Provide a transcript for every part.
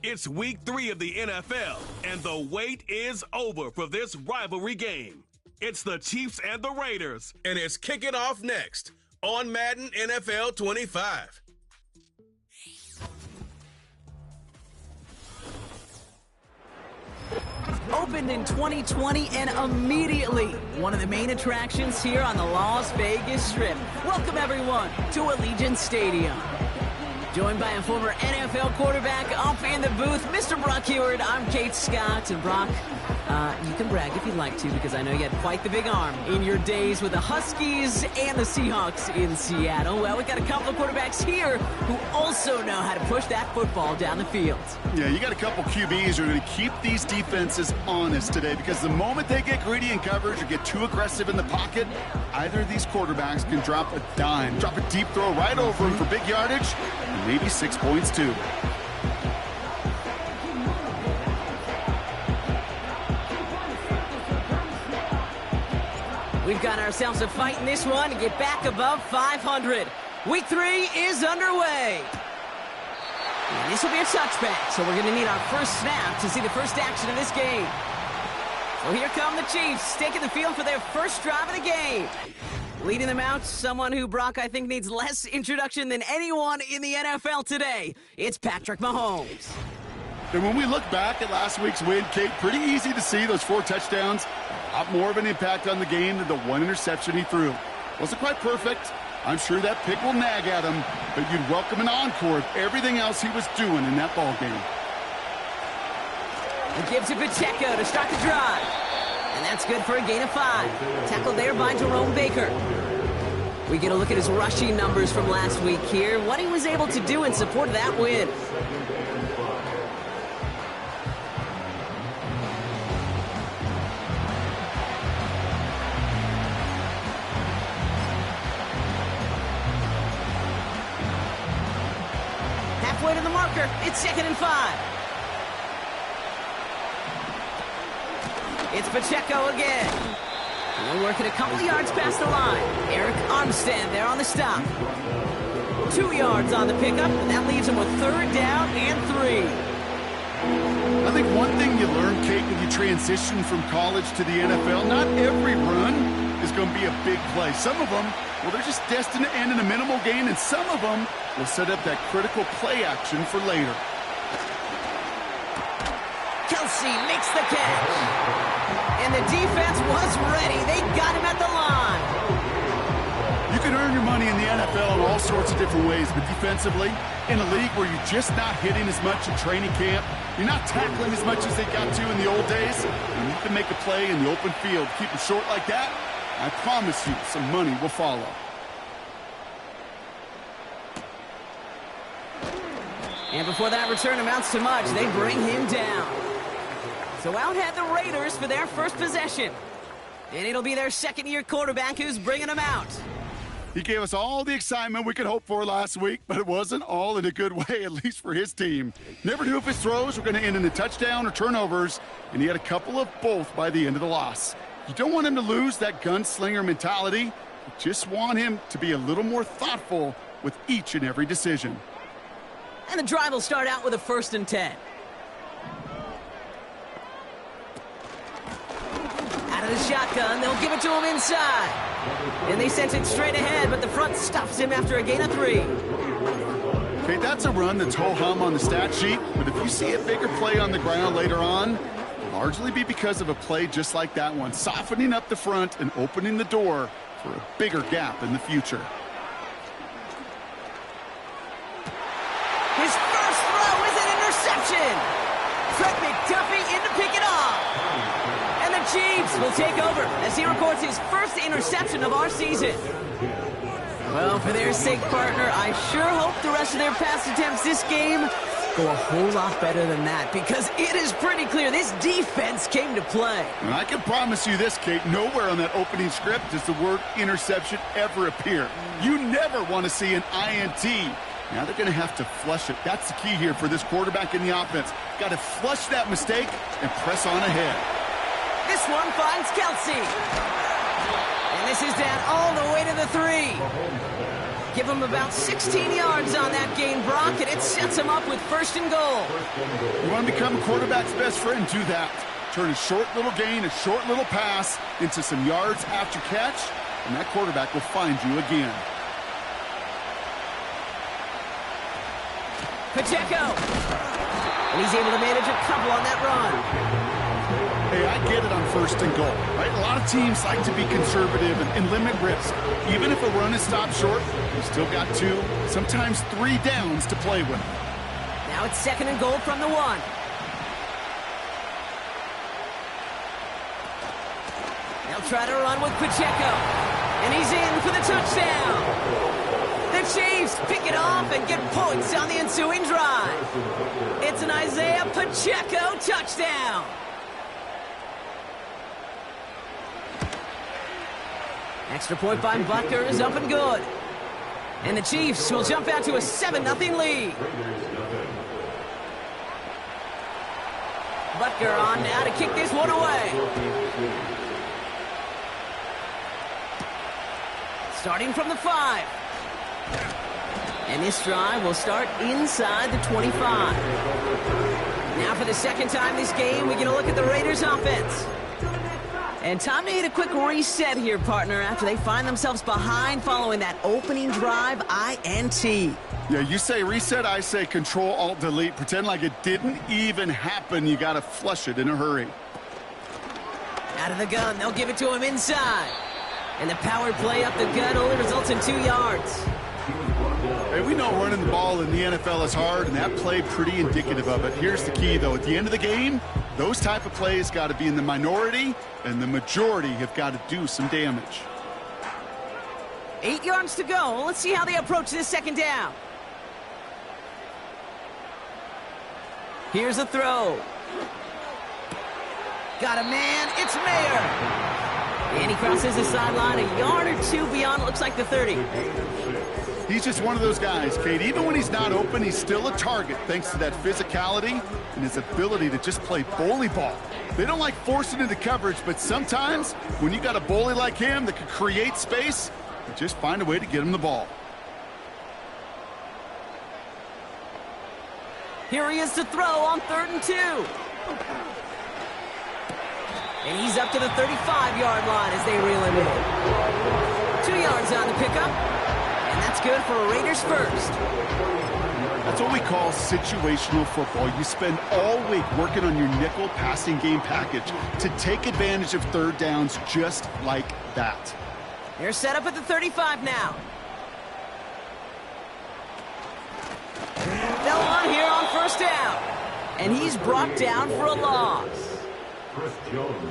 It's week 3 of the NFL, and the wait is over for this rivalry game. It's the Chiefs and the Raiders, and it's kicking off next on Madden NFL 25. Opened in 2020 and immediately one of the main attractions here on the Las Vegas Strip. Welcome everyone to Allegiant Stadium. Joined by a former NFL quarterback up in the booth, Mr. Brock Huard. I'm Kate Scott. And Brock, you can brag if you'd like to, because I know you had quite the big arm in your days with the Huskies and the Seahawks in Seattle. Well, we got a couple of quarterbacks here who also know how to push that football down the field. Yeah, you got a couple QBs who are going to keep these defenses honest today, because the moment they get greedy in coverage or get too aggressive in the pocket, either of these quarterbacks can drop a dime, drop a deep throw right over them for big yardage, and maybe 6 points too. We've got ourselves a fight in this one to get back above 500. Week 3 is underway. And this will be a touchback, so we're going to need our first snap to see the first action of this game. So here come the Chiefs, taking the field for their first drive of the game. Leading them out, someone who, Brock, I think needs less introduction than anyone in the NFL today. It's Patrick Mahomes. And when we look back at last week's win, Kate, pretty easy to see those 4 touchdowns. A lot more of an impact on the game than the 1 interception he threw. Wasn't quite perfect. I'm sure that pick will nag at him, but you'd welcome an encore of everything else he was doing in that ball game. It gives to Pacheco to start the drive. And that's good for a gain of 5. Tackled there by Jerome Baker. We get a look at his rushing numbers from last week here, what he was able to do in support of that win. Halfway to the marker, it's 2nd and 5. It's Pacheco again. And we're working a couple yards past the line. Eric Armstead there on the stop. 2 yards on the pickup, and that leaves him with 3rd down and 3. I think one thing you learn, Kate, when you transition from college to the NFL, not every run is going to be a big play. Some of them, well, they're just destined to end in a minimal gain, and some of them will set up that critical play action for later. Kelsey makes the catch. And the defense was ready. They got him at the line. You can earn your money in the NFL in all sorts of different ways, but defensively, in a league where you're just not hitting as much in training camp, you're not tackling as much as they got to in the old days, and you can make a play in the open field. Keep it short like that, I promise you some money will follow. And before that return amounts to much, they bring him down. So out head the Raiders for their first possession. And it'll be their second-year quarterback who's bringing them out. He gave us all the excitement we could hope for last week, but it wasn't all in a good way, at least for his team. Never knew if his throws were going to end in a touchdown or turnovers, and he had a couple of both by the end of the loss. You don't want him to lose that gunslinger mentality. You just want him to be a little more thoughtful with each and every decision. And the drive will start out with a 1st and 10. Out of the shotgun, they'll give it to him inside. And they sent it straight ahead, but the front stops him after a gain of 3. Okay, that's a run that's ho-hum on the stat sheet, but if you see a bigger play on the ground later on, it'll largely be because of a play just like that one, softening up the front and opening the door for a bigger gap in the future. His first throw is an interception. Fred McDuffie in to pick it off. And the Chiefs will take over as he records his first interception of our season. Well, for their sake, partner, I sure hope the rest of their pass attempts this game go a whole lot better than that, because it is pretty clear this defense came to play. And I can promise you this, Kate, nowhere on that opening script does the word interception ever appear. You never want to see an INT. Now they're going to have to flush it. That's the key here for this quarterback in the offense. Got to flush that mistake and press on ahead. This one finds Kelsey. And this is down all the way to the 3. Give him about 16 yards on that gain, Brock, and it sets him up with 1st and goal. You want to become a quarterback's best friend, do that. Turn a short little gain, a short little pass into some yards after catch, and that quarterback will find you again. Pacheco. And he's able to manage a couple on that run. Hey, I get it on 1st and goal, right? A lot of teams like to be conservative and limit risk. Even if a run is stopped short, you still got 2, sometimes 3 downs to play with. Now it's 2nd and goal from the 1. They'll try to run with Pacheco. And he's in for the touchdown. The Chiefs pick it off and get points on the ensuing drive. It's an Isaiah Pacheco touchdown. Extra point by Butker is up and good. And the Chiefs will jump out to a 7-0 lead. Butker on now to kick this one away. Starting from the 5. And this drive will start inside the 25. Now for the 2nd time this game, we get a look at the Raiders offense. And time to hit a quick reset here, partner, after they find themselves behind following that opening drive INT. Yeah, you say reset, I say Control-Alt-Delete. Pretend like it didn't even happen. You got to flush it in a hurry. Out of the gun, they'll give it to him inside. And the power play up the gut only results in 2 yards. Hey, we know running the ball in the NFL is hard, and that play pretty indicative of it. Here's the key, though. At the end of the game, those type of plays got to be in the minority, and the majority have got to do some damage. 8 yards to go. Let's see how they approach this 2nd down. Here's a throw. Got a man. It's Mayer. And he crosses the sideline a yard or 2 beyond, it looks like the 30. He's just one of those guys, Kate. Even when he's not open, he's still a target thanks to that physicality and his ability to just play bully ball. They don't like forcing into coverage, but sometimes when you got a bully like him that can create space, you just find a way to get him the ball. Here he is to throw on 3rd and 2. And he's up to the 35-yard line as they reel him in. 2 yards on the pickup. And that's good for a Raiders first. That's what we call situational football. You spend all week working on your nickel passing game package to take advantage of 3rd downs just like that. They're set up at the 35 now. They'll run here on 1st down. And he's brought down for a loss.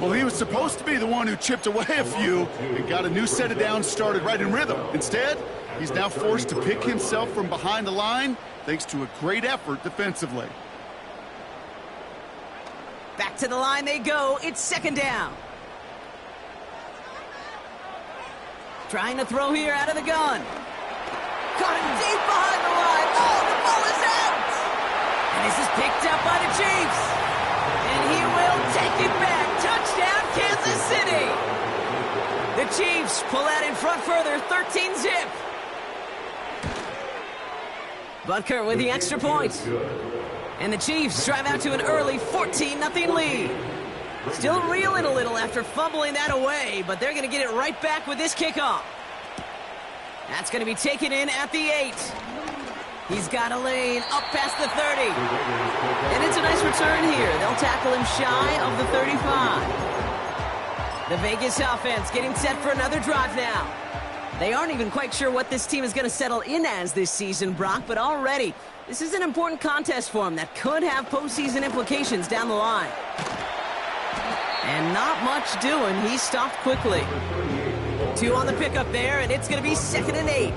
Well, he was supposed to be the one who chipped away a few and got a new set of downs started right in rhythm. Instead, he's now forced to pick himself from behind the line thanks to a great effort defensively. Back to the line they go. It's 2nd down. Trying to throw here out of the gun. Caught him deep behind the line. Oh, the ball is out. And this is picked up by the Chiefs. And he will take it back. Touchdown, Kansas City. The Chiefs pull out in front further, 13-zip. Butker with the extra point. And the Chiefs drive out to an early 14-0 lead. Still reeling a little after fumbling that away, but they're going to get it right back with this kickoff. That's going to be taken in at the 8. He's got a lane up past the 30. And it's a nice return here. They'll tackle him shy of the 35. The Vegas offense getting set for another drive now. They aren't even quite sure what this team is going to settle in as this season, Brock, but already this is an important contest for them that could have postseason implications down the line. And not much doing. He stopped quickly. 2 on the pickup there, and it's going to be 2nd and 8.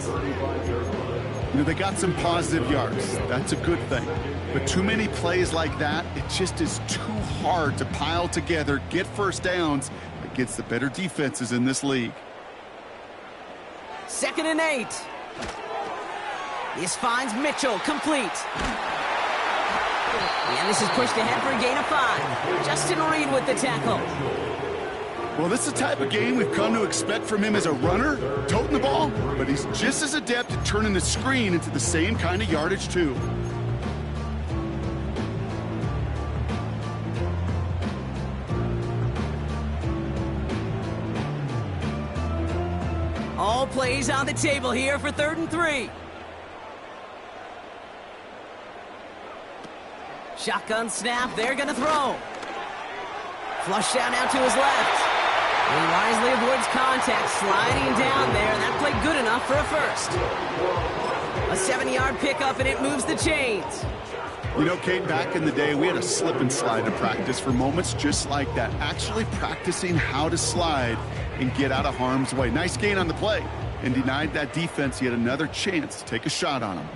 You know, they got some positive yards. That's a good thing. But too many plays like that, it just is too hard to pile together, get 1st downs against the better defenses in this league. 2nd and 8. This finds Mitchell, complete. And this is pushed ahead for a gain of 5. Justin Reed with the tackle. Well, this is the type of game we've come to expect from him as a runner, toting the ball, but he's just as adept at turning the screen into the same kind of yardage, too. All plays on the table here for 3rd and 3. Shotgun snap, they're going to throw. Flush down now to his left. He wisely avoids contact, sliding down there, and that played good enough for a first. A 7-yard pickup, and it moves the chains. You know, Kate, back in the day, we had a slip and slide to practice for moments just like that. Actually practicing how to slide and get out of harm's way. Nice gain on the play, and denied that defense yet another chance to take a shot on him.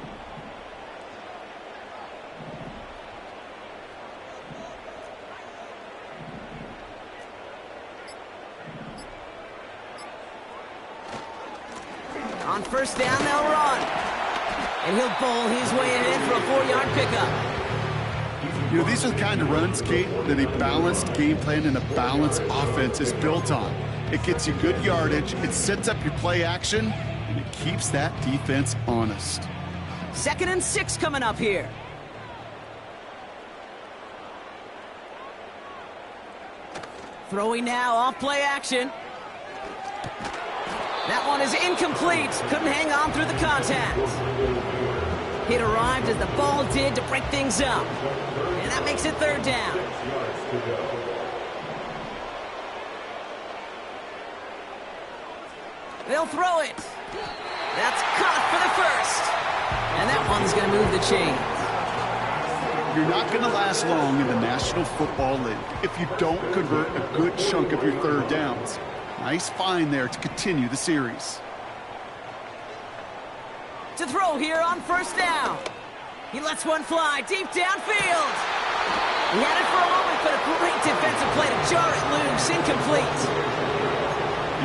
On first down, they'll run. And he'll bowl his way ahead for a 4-yard pickup. You know, these are the kind of runs, Kate, that a balanced game plan and a balanced offense is built on. It gets you good yardage, it sets up your play action, and it keeps that defense honest. 2nd and 6 coming up here. Throwing now, off play action. That one is incomplete. Couldn't hang on through the contact. It arrived as the ball did to break things up. And that makes it 3rd down. They'll throw it. That's caught for the first. And that one's going to move the chains. You're not going to last long in the National Football League if you don't convert a good chunk of your 3rd downs. Nice find there to continue the series. To throw here on first down. He lets one fly deep downfield. He had it for a moment, but a great defensive play to jar it loose. Incomplete.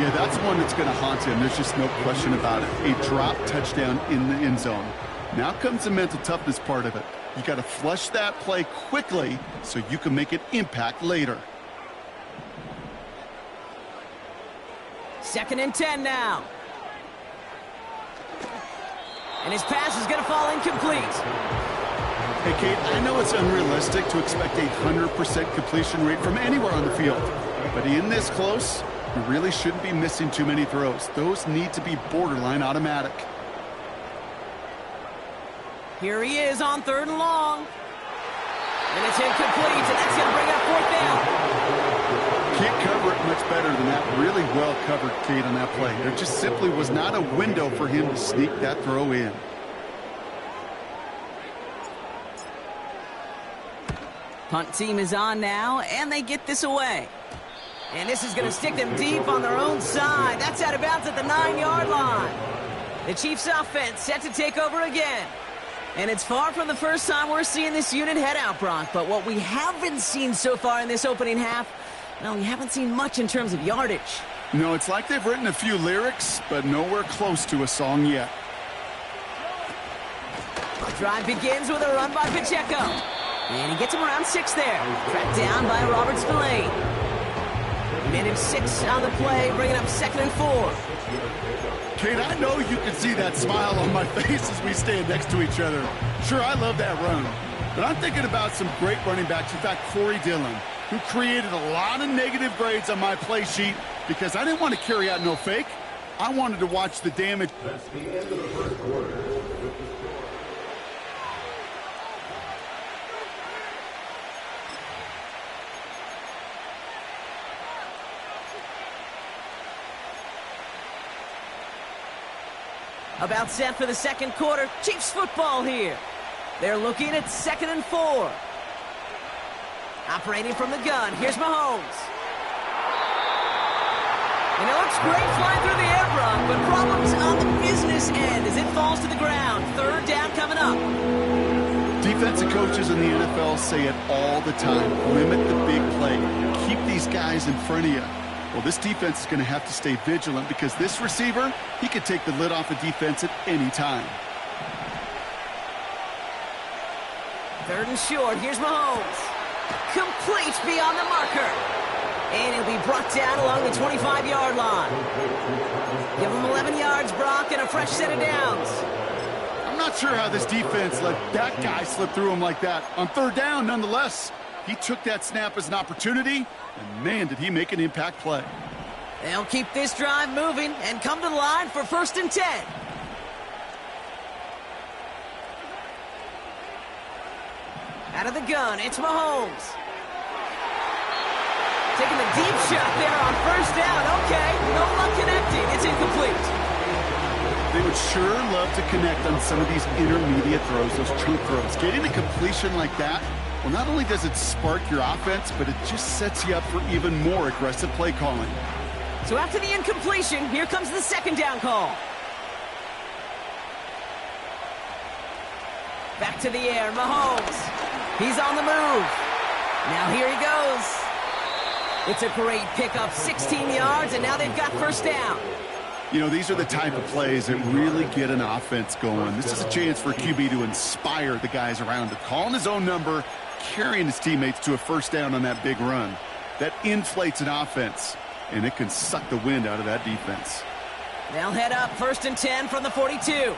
Yeah, that's one that's going to haunt him. There's just no question about it. A drop touchdown in the end zone. Now comes the mental toughness part of it. You got to flush that play quickly so you can make an impact later. 2nd and 10 now. And his pass is going to fall incomplete. Hey, Kate, I know it's unrealistic to expect a 100% completion rate from anywhere on the field. But in this close, you really shouldn't be missing too many throws. Those need to be borderline automatic. Here he is on 3rd and long. And it's incomplete, and that's going to bring up 4th down. Can't cover it much better than that. Really well covered, Kate, on that play. There just simply was not a window for him to sneak that throw in. Punt team is on now, and they get this away. And this is going to stick them deep on their own side. That's out of bounds at the 9-yard line. The Chiefs offense set to take over again. And it's far from the first time we're seeing this unit head out, Brock. But what we haven't seen so far in this opening half, well, we haven't seen much in terms of yardage. No, it's like they've written a few lyrics, but nowhere close to a song yet. The drive begins with a run by Pacheco. And he gets him around 6 there. Tracked down by Robert Spillane. Minute 6 on the play, bringing up 2nd and 4. Kate, I know you can see that smile on my face as we stand next to each other. Sure, I love that run. But I'm thinking about some great running backs. In fact, Corey Dillon, who created a lot of negative grades on my play sheet because I didn't want to carry out no fake. I wanted to watch the damage. That's the end of the first quarter. About set for the 2nd quarter. Chiefs football here. They're looking at 2nd and 4. Operating from the gun. Here's Mahomes. And it looks great flying through the air, Brock, but problems on the business end as it falls to the ground. 3rd down coming up. Defensive coaches in the NFL say it all the time. Limit the big play. Keep these guys in front of you. Well, this defense is going to have to stay vigilant because this receiver, he could take the lid off the defense at any time. Third and short. Here's Mahomes. Complete beyond the marker. And he'll be brought down along the 25-yard line. Give him 11 yards, Brock, and a fresh set of downs. I'm not sure how this defense let that guy slip through him like that. On third down, nonetheless, he took that snap as an opportunity, and man, did he make an impact play. They'll keep this drive moving and come to the line for 1st and 10. Out of the gun, it's Mahomes. Taking a deep shot there on 1st down. Okay, no luck connecting. It's incomplete. They would sure love to connect on some of these intermediate throws, those chunk throws. Getting a completion like that, well, not only does it spark your offense, but it just sets you up for even more aggressive play calling. So after the incompletion, here comes the 2nd down call. Back to the air, Mahomes. He's on the move. Now here he goes. It's a great pickup, 16 yards, and now they've got 1st down. You know, these are the type of plays that really get an offense going. This is a chance for QB to inspire the guys around him, calling his own number, carrying his teammates to a 1st down on that big run. That inflates an offense, and it can suck the wind out of that defense. They'll head up 1st and 10 from the 42.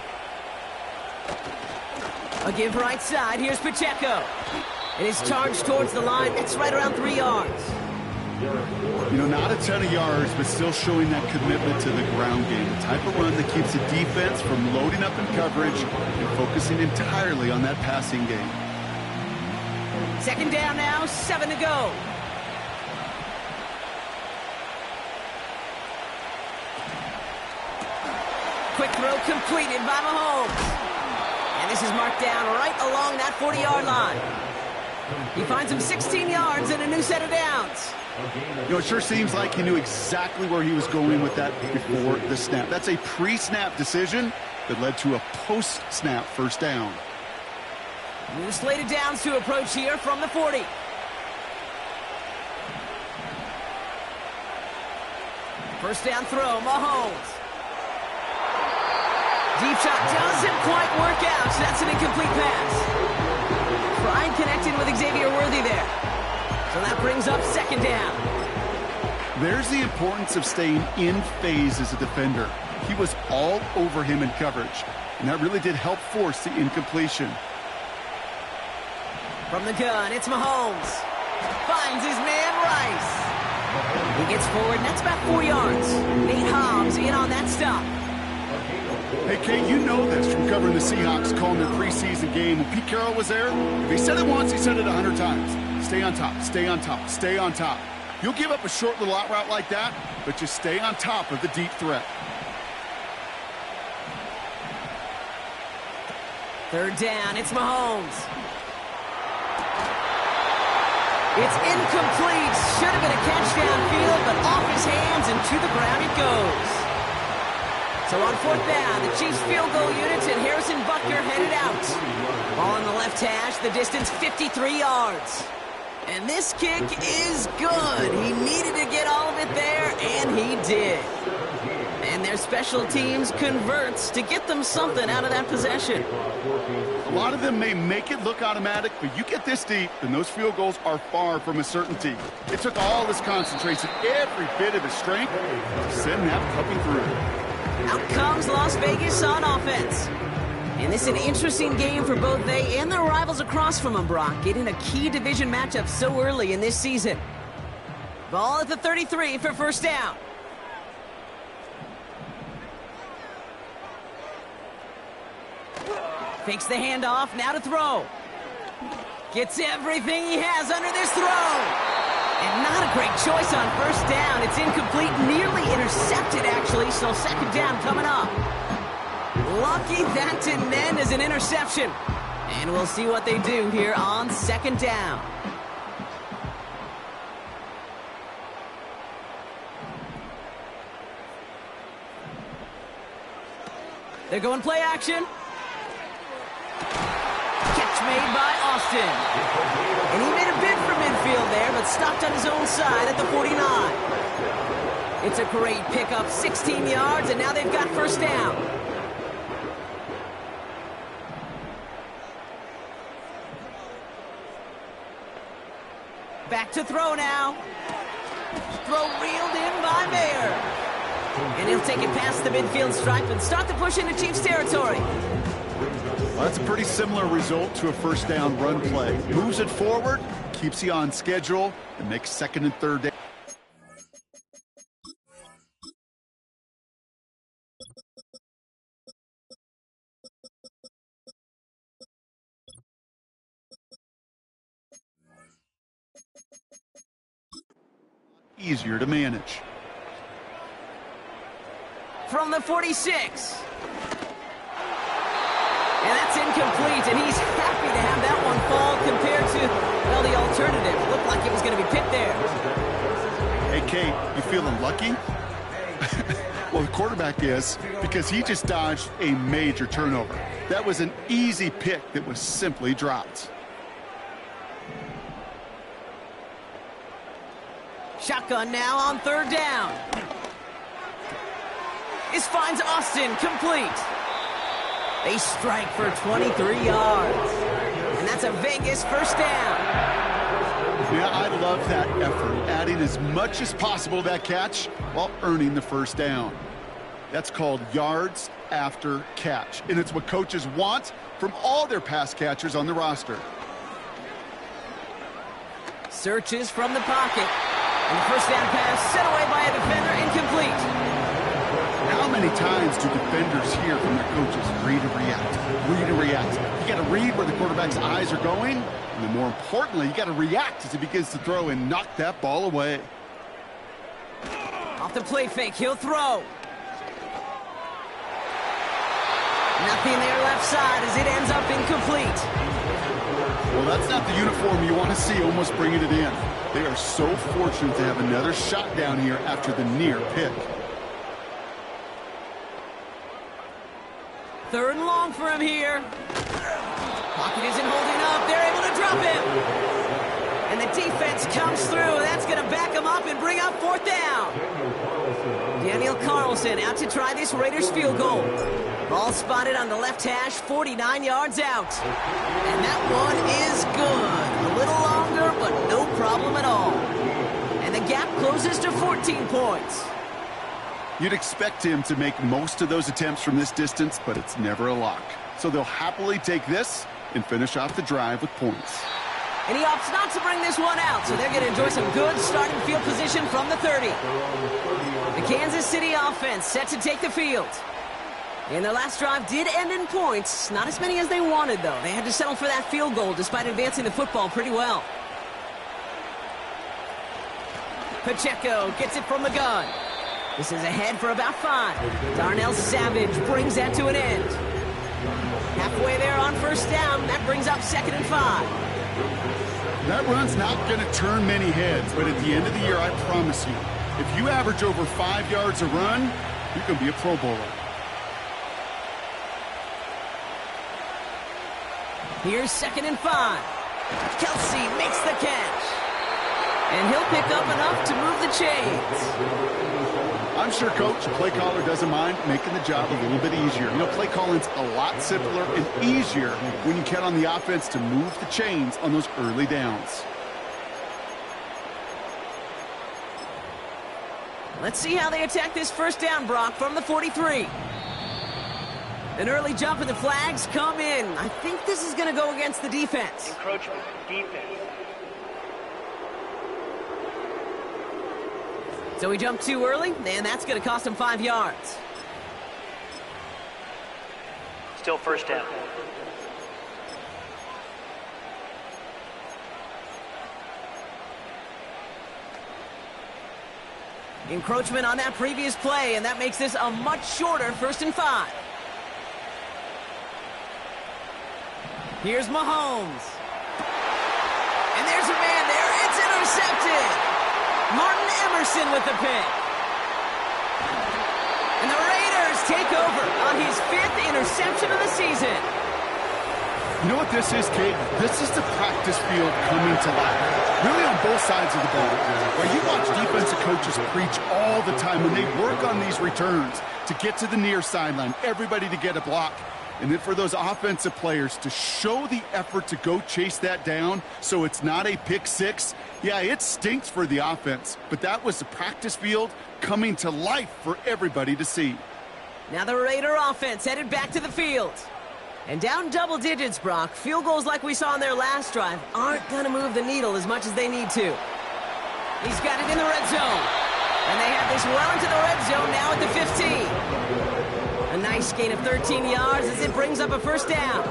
A give right side. Here's Pacheco. It is charged towards the line. It's right around 3 yards. You know, not a ton of yards, but still showing that commitment to the ground game. The type of run that keeps the defense from loading up in coverage and focusing entirely on that passing game. 2nd down now, 7 to go. Quick throw completed by Mahomes. And this is marked down right along that 40-yard line. He finds him 16 yards and a new set of downs. You know, it sure seems like he knew exactly where he was going with that before the snap. That's a pre-snap decision that led to a post-snap 1st down. New slate of downs to approach here from the 40. First down throw, Mahomes. Deep shot doesn't quite work out, so that's an incomplete pass. Prime connecting with Xavier Worthy there. So that brings up 2nd down. There's the importance of staying in phase as a defender. He was all over him in coverage, and that really did help force the incompletion. From the gun, it's Mahomes. Finds his man Rice. He gets forward, and that's about 4 yards. Nate Hobbs in on that stop. Hey, Kate, you know this from covering the Seahawks, calling their preseason game. When Pete Carroll was there, if he said it once, he said it 100 times. Stay on top, stay on top, stay on top. You'll give up a short little out route like that, but just stay on top of the deep threat. 3rd down, it's Mahomes. It's incomplete. Should have been a catch downfield, but off his hands and to the ground it goes. So on 4th down, the Chiefs field goal units and Harrison Butker headed out. Ball on the left hash, the distance 53 yards. And this kick is good. He needed to get all of it there, and he did. And their special teams converts to get them something out of that possession. A lot of them may make it look automatic, but you get this deep, and those field goals are far from a certainty. It took all his concentration, every bit of his strength, to send that puppy through. Out comes Las Vegas on offense. And this is an interesting game for both they and their rivals across from them, Brock, getting a key division matchup so early in this season. Ball at the 33 for 1st down. Fakes the handoff, now to throw. Gets everything he has under this throw. And not a great choice on 1st down. It's incomplete, nearly intercepted, actually, so 2nd down coming up. Lucky that didn't end as an interception. And we'll see what they do here on 2nd down. They're going play action. Catch made by Austin. And he made a bid for midfield there, but stopped on his own side at the 49. It's a great pickup, 16 yards, and now they've got 1st down. Back to throw now. Throw reeled in by Mayer. And he'll take it past the midfield stripe and start the push into Chiefs territory. Well, that's a pretty similar result to a first down run play. Moves it forward, keeps you on schedule, and makes second and third down. Easier to manage. From the 46. And that's incomplete, and he's happy to have that one fall compared to, well, the alternative. Looked like it was going to be picked there. Hey, Kate, you feeling lucky? Well, the quarterback is, because he just dodged a major turnover. That was an easy pick that was simply dropped. Shotgun now on third down. This finds Austin complete. They strike for 23 yards. And that's a Vegas first down. Yeah, I love that effort, adding as much as possible to that catch while earning the first down. That's called yards after catch, and it's what coaches want from all their pass catchers on the roster. Searches from the pocket. And the first down pass set away by a defender, incomplete. How many times do defenders hear from their coaches, read and react, read and react? You got to read where the quarterback's eyes are going, and then more importantly, you got to react as he begins to throw and knock that ball away. Off the play fake, he'll throw. Nothing there left side as it ends up incomplete. Well, that's not the uniform you want to see almost bringing it in. They are so fortunate to have another shot down here after the near pick. Third and long for him here. Pocket isn't holding up. They're able to drop him. And the defense comes through. That's going to back him up and bring up fourth down. Daniel Carlson out to try this Raiders field goal. Ball spotted on the left hash, 49 yards out. And that one is good. A little longer, but no problem at all. And the gap closes to 14 points. You'd expect him to make most of those attempts from this distance, but it's never a lock. So they'll happily take this and finish off the drive with points. And he opts not to bring this one out, so they're going to enjoy some good starting field position from the 30. The Kansas City offense set to take the field. And their last drive did end in points. Not as many as they wanted, though. They had to settle for that field goal despite advancing the football pretty well. Pacheco gets it from the gun. This is ahead for about 5. Darnell Savage brings that to an end. Halfway there on first down. That brings up 2nd and 5. That run's not going to turn many heads, but at the end of the year, I promise you, if you average over 5 yards a run, you're going to be a Pro Bowler. Here's 2nd and 5. Kelsey makes the catch. And he'll pick up enough to move the chains. I'm sure Coach, the play caller, doesn't mind making the job a little bit easier. You know, play calling's a lot simpler and easier when you count on the offense to move the chains on those early downs. Let's see how they attack this first down, Brock, from the 43. An early jump and the flags come in. I think this is going to go against the defense. Encroachment, defense. So he jumped too early, and that's going to cost him 5 yards. Still first down. Encroachment on that previous play, and that makes this a much shorter 1st and 5. Here's Mahomes. And there's a man there. It's intercepted. Martin Emerson with the pick. And the Raiders take over on his 5th interception of the season. You know what this is, Kate? This is the practice field coming to life. Really on both sides of the ball. Where you watch defensive coaches preach all the time when they work on these returns to get to the near sideline, everybody to get a block. And then for those offensive players to show the effort to go chase that down so it's not a pick six, yeah, it stinks for the offense. But that was the practice field coming to life for everybody to see. Now the Raider offense headed back to the field. And down double digits, Brock. Field goals like we saw in their last drive aren't going to move the needle as much as they need to. He's got it in the red zone. And they have this well into the red zone now at the 15. A nice gain of 13 yards as it brings up a first down.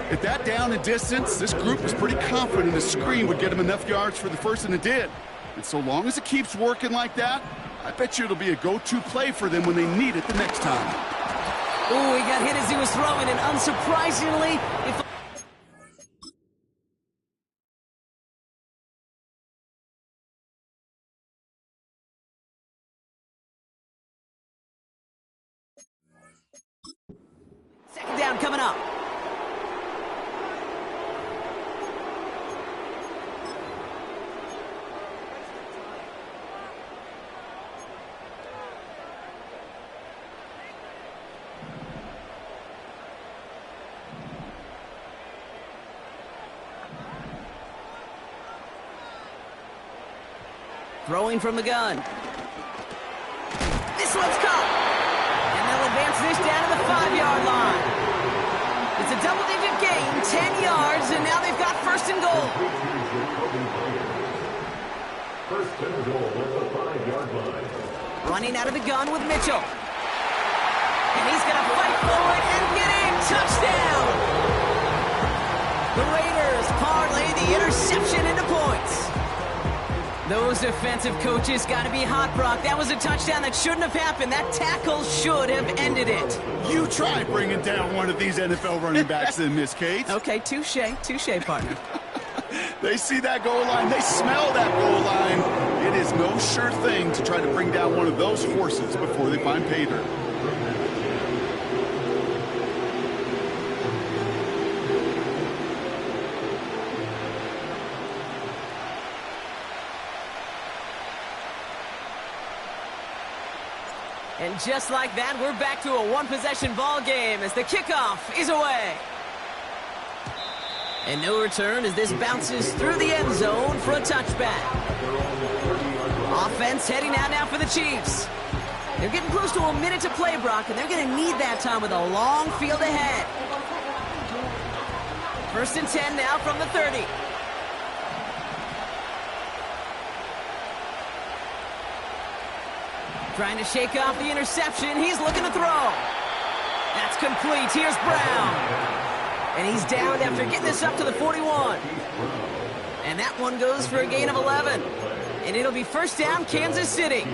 At that down and distance, this group was pretty confident the screen would get them enough yards for the first, and it did. And so long as it keeps working like that, I bet you it'll be a go-to play for them when they need it the next time. Ooh, he got hit as he was throwing, and unsurprisingly, second down coming up. Throwing from the gun. This one's caught. And they'll advance this down to the 5-yard line. It's a double-digit gain, 10 yards, and now they've got first and goal. First and goal at the 5-yard line. Running out of the gun with Mitchell. And he's going to fight forward and get in. Touchdown! The Raiders parlay the interception into points. Those defensive coaches got to be hot, Brock. That was a touchdown that shouldn't have happened. That tackle should have ended it. You try bringing down one of these NFL running backs then, Miss Kate. Okay, touche, partner. They see that goal line. They smell that goal line. It is no sure thing to try to bring down one of those horses before they find pay dirt. And just like that, we're back to a one-possession ball game as the kickoff is away. And no return as this bounces through the end zone for a touchback. Offense heading out now for the Chiefs. They're getting close to a minute to play, Brock, and they're going to need that time with a long field ahead. First and 10 now from the 30. Trying to shake off the interception. He's looking to throw. That's complete. Here's Brown. And he's down after getting this up to the 41. And that one goes for a gain of 11. And it'll be first down, Kansas City.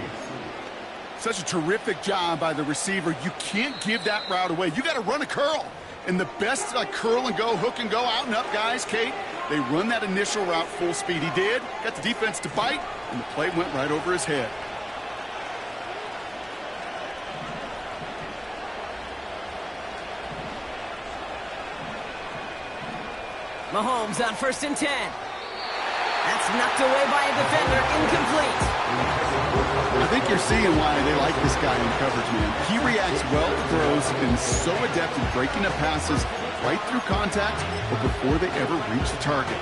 Such a terrific job by the receiver. You can't give that route away. You got to run a curl. And the best curl and go, hook and go, out and up guys, Kate, they run that initial route full speed. He did. Got the defense to bite, and the play went right over his head. Mahomes on first and 10. That's knocked away by a defender, incomplete. I think you're seeing why they like this guy in coverage, man. He reacts well to throws and so adept at breaking up passes right through contact or before they ever reach the target.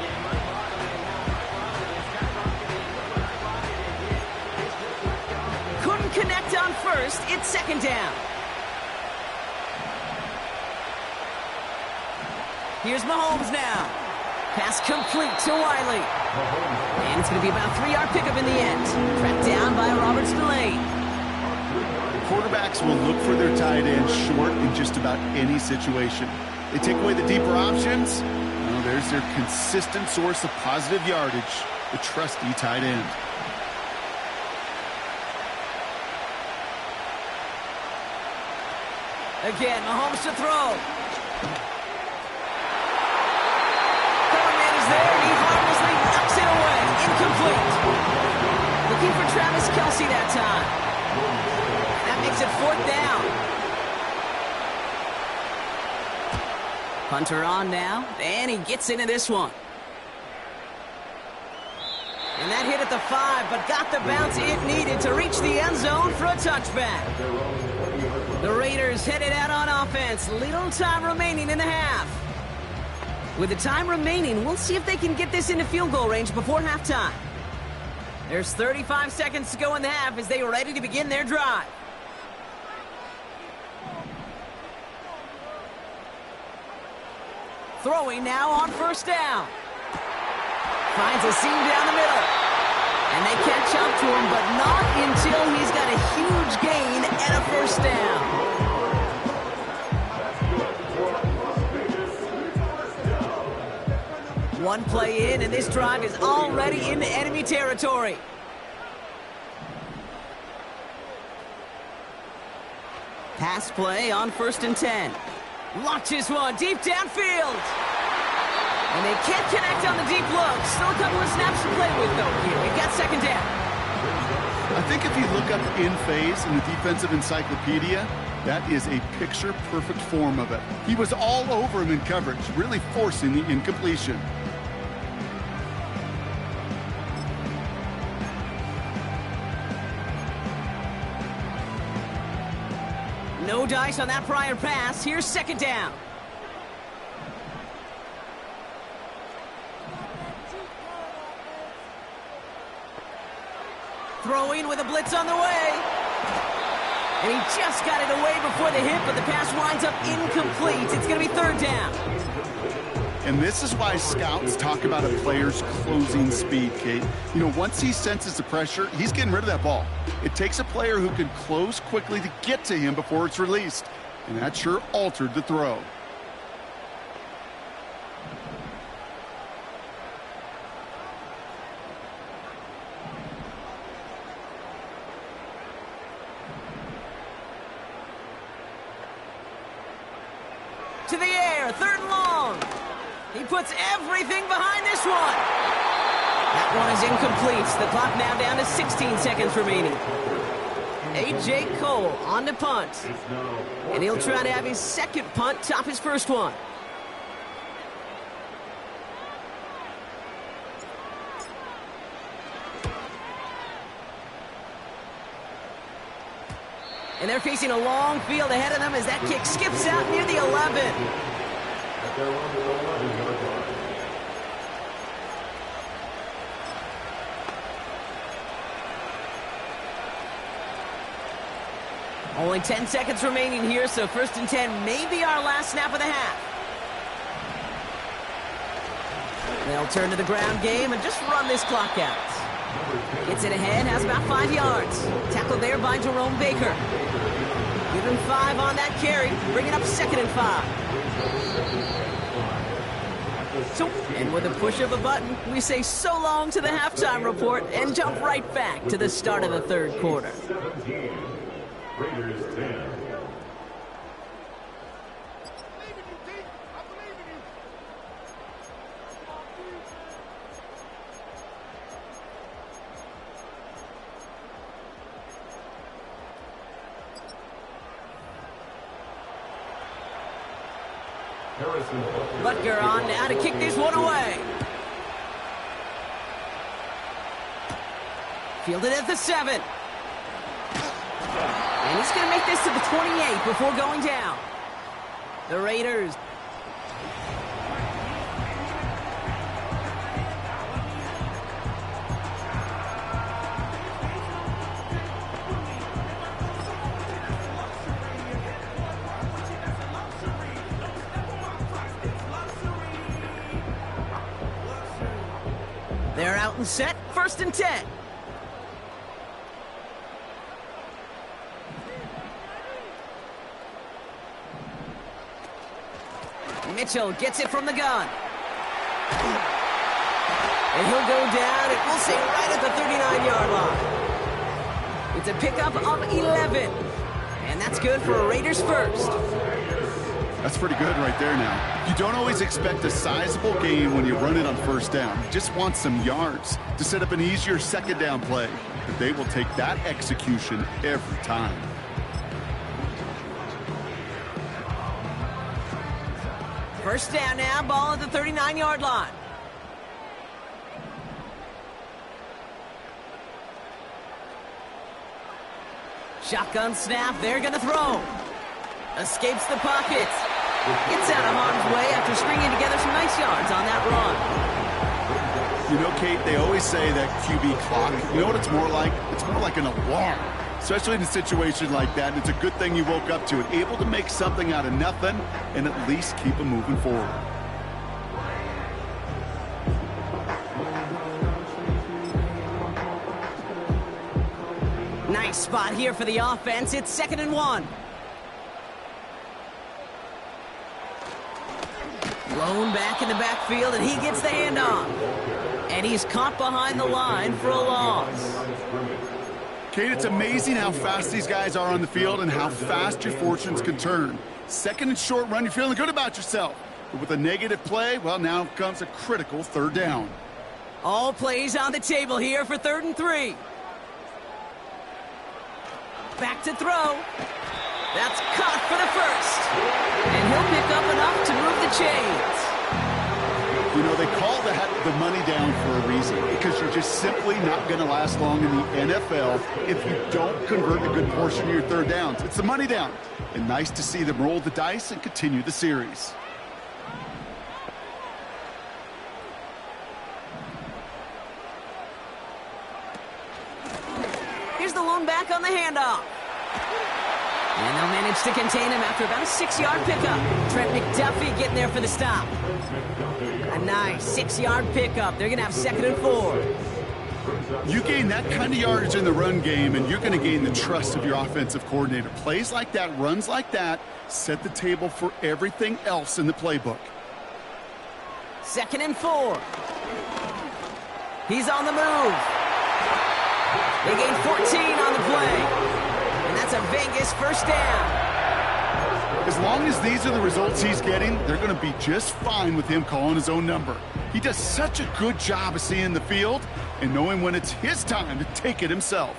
Couldn't connect on first. It's second down. Here's Mahomes now. Pass complete to Wiley. And it's going to be about a 3-yard pickup in the end. Tracked down by Robert Spillane. Quarterbacks will look for their tight end short in just about any situation. They take away the deeper options. Well, there's their consistent source of positive yardage, the trusty tight end. Again, Mahomes to throw. There, he harmlessly knocks it away. Incomplete. Looking for Travis Kelce that time. That makes it fourth down. Punter on now, and he gets into this one. And that hit at the 5, but got the bounce it needed to reach the end zone for a touchback. The Raiders headed out on offense. Little time remaining in the half. With the time remaining, we'll see if they can get this into field goal range before halftime. There's 35 seconds to go in the half as they are ready to begin their drive. Throwing now on first down. Finds a seam down the middle. And they catch up to him, but not until he's got a huge gain and a first down. One play in, and this drive is already into enemy territory. Pass play on 1st and 10. Launches one deep downfield. And they can't connect on the deep look. Still a couple of snaps to play with, though. Here, we've got 2nd down. I think if you look up in phase in the defensive encyclopedia, that is a picture-perfect form of it. He was all over him in coverage, really forcing the incompletion. No dice on that prior pass. Here's 2nd down. Throwing with a blitz on the way. And he just got it away before the hit, but the pass winds up incomplete. It's going to be 3rd down. And this is why scouts talk about a player's closing speed, Kate. You know, once he senses the pressure, he's getting rid of that ball. It takes a player who can close quickly to get to him before it's released. And that sure altered the throw. To the air, 3rd and long. He puts everything behind this one. That one is incomplete. The clock now down to 16 seconds remaining. A.J. Cole on the punt. And he'll try to have his 2nd punt top his 1st one. And they're facing a long field ahead of them as that kick skips out near the 11. Only 10 seconds remaining here, so 1st and 10 may be our last snap of the half. They'll turn to the ground game and just run this clock out. Gets it ahead, has about 5 yards. Tackled there by Jerome Baker. Give him 5 on that carry, bring it up 2nd and 5. So, and with a push of a button, we say so long to the halftime report and jump right back to the start of the 3rd quarter. 17, Raiders 10. Butker on now to kick this one away. Fielded at the 7. And he's going to make this to the 28 before going down. The Raiders. They're out and set, 1st and 10. Mitchell gets it from the gun. And he'll go down, and we'll say right at the 39-yard line. It's a pickup of 11. And that's good for a Raiders 1st. That's pretty good right there now. You don't always expect a sizable gain when you run it on 1st down. You just want some yards to set up an easier 2nd down play. But they will take that execution every time. First down now, ball at the 39-yard line. Shotgun snap, they're going to throw. Escapes the pocket. Gets out of harm's way after stringing together some nice yards on that run. You know, Kate, they always say that QB clock, you know what it's more like? It's more like an alarm, especially in a situation like that. And it's a good thing you woke up to it, able to make something out of nothing and at least keep them moving forward. Nice spot here for the offense. It's 2nd and 1. Blown back in the backfield, and he gets the handoff. And he's caught behind the line for a loss. Kate, it's amazing how fast these guys are on the field and how fast your fortunes can turn. 2nd and short run, you're feeling good about yourself. But with a negative play, well, now comes a critical 3rd down. All plays on the table here for 3rd and 3. Back to throw. That's caught for the first. And he'll pick up enough to move the chains. You know, they call that the money down for a reason, because you're just simply not going to last long in the NFL if you don't convert a good portion of your 3rd downs. It's the money down. And nice to see them roll the dice and continue the series. Here's the lone back on the handoff. And they'll manage to contain him after about a 6-yard pickup. Trent McDuffie getting there for the stop. A nice 6-yard pickup. They're going to have 2nd and 4. You gain that kind of yardage in the run game, and you're going to gain the trust of your offensive coordinator. Plays like that, runs like that, set the table for everything else in the playbook. 2nd and 4. He's on the move. They gain 14 on the play. And that's a Vegas 1st down. As long as these are the results he's getting, they're going to be just fine with him calling his own number. He does such a good job of seeing the field and knowing when it's his time to take it himself.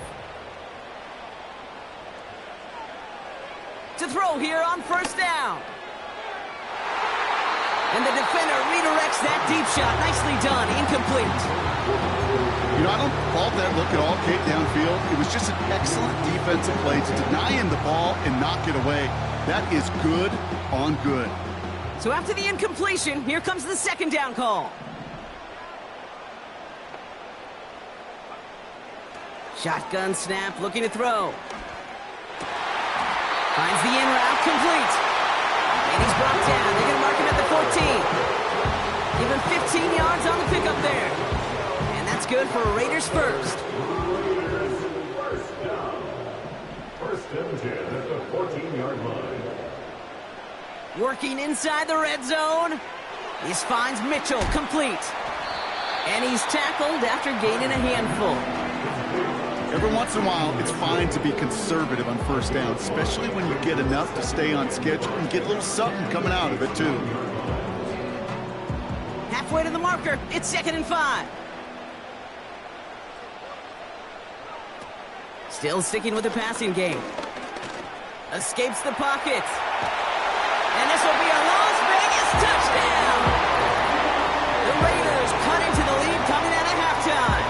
To throw here on 1st down. And the defender redirects that deep shot. Nicely done. Incomplete. You know, I don't fault that look at all, Kate, downfield. It was just an excellent defensive play to deny him the ball and knock it away. That is good on good. So after the incompletion, here comes the 2nd down call. Shotgun snap, looking to throw. Finds the in route, complete. And he's brought down. They're going to mark him at the 14. Give him 15 yards on the pickup there. And that's good for a Raiders first. First down. 1st and 10 at the 14-yard line. Working inside the red zone. This finds Mitchell, complete. And he's tackled after gaining a handful. Every once in a while, it's fine to be conservative on 1st down, especially when you get enough to stay on schedule and get a little something coming out of it, too. Halfway to the marker, it's 2nd and 5. Still sticking with the passing game. Escapes the pocket. And this will be a Las Vegas touchdown! The Raiders cut into the lead coming out of halftime.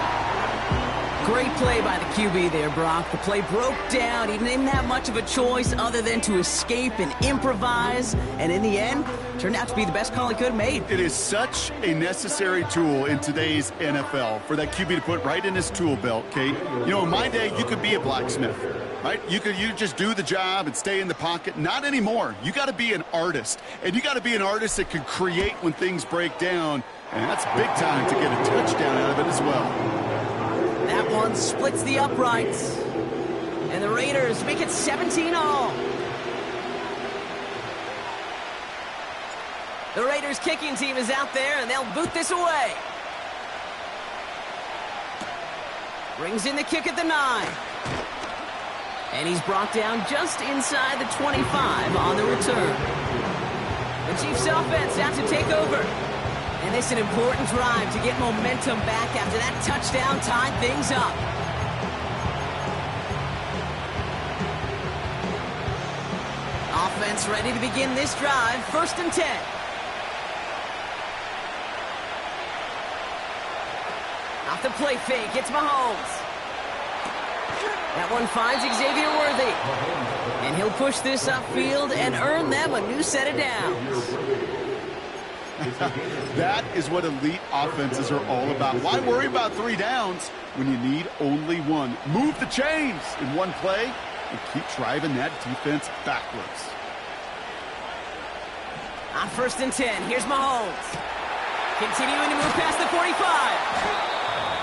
Great play by the QB there, Brock. The play broke down. He didn't have much of a choice other than to escape and improvise. And in the end, turned out to be the best call he could have made. It is such a necessary tool in today's NFL for that QB to put right in his tool belt, Kate. You know, in my day, you could be a blacksmith, right? You just do the job and stay in the pocket. Not anymore. You got to be an artist. And you got to be an artist that can create when things break down. And that's big time to get a touchdown out of it as well. That one splits the uprights. And the Raiders make it 17-all. The Raiders kicking team is out there, and they'll boot this away. Brings in the kick at the 9. And he's brought down just inside the 25 on the return. The Chiefs offense have to take over. And it's an important drive to get momentum back after that touchdown tied things up. Offense ready to begin this drive. 1st and 10. Off the play fake, it's Mahomes. That one finds Xavier Worthy. And he'll push this upfield and earn them a new set of downs. That is what elite offenses are all about. Why worry about 3 downs when you need only one? Move the chains in one play and keep driving that defense backwards. On 1st and 10, here's Mahomes. Continuing to move past the 45.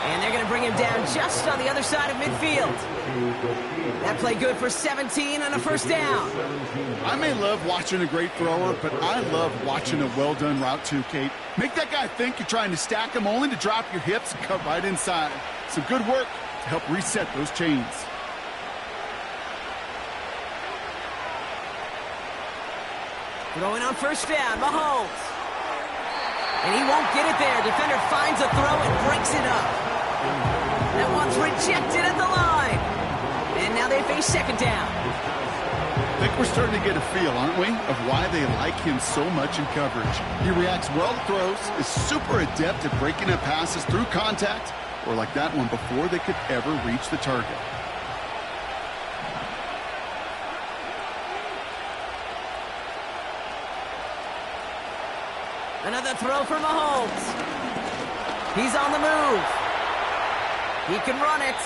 And they're going to bring him down just on the other side of midfield. That play good for 17 and a 1st down. I may love watching a great thrower, but I love watching a well-done route too, Kate. Make that guy think you're trying to stack him only to drop your hips and cut right inside. Some good work to help reset those chains. Throwing on 1st down, Mahomes. And he won't get it there. Defender finds a throw and breaks it up. That one's rejected at the line. And now they face 2nd down. I think we're starting to get a feel, aren't we, of why they like him so much in coverage. He reacts well to throws, is super adept at breaking up passes through contact, or like that one before they could ever reach the target. Another throw for Mahomes. He's on the move. He can run it.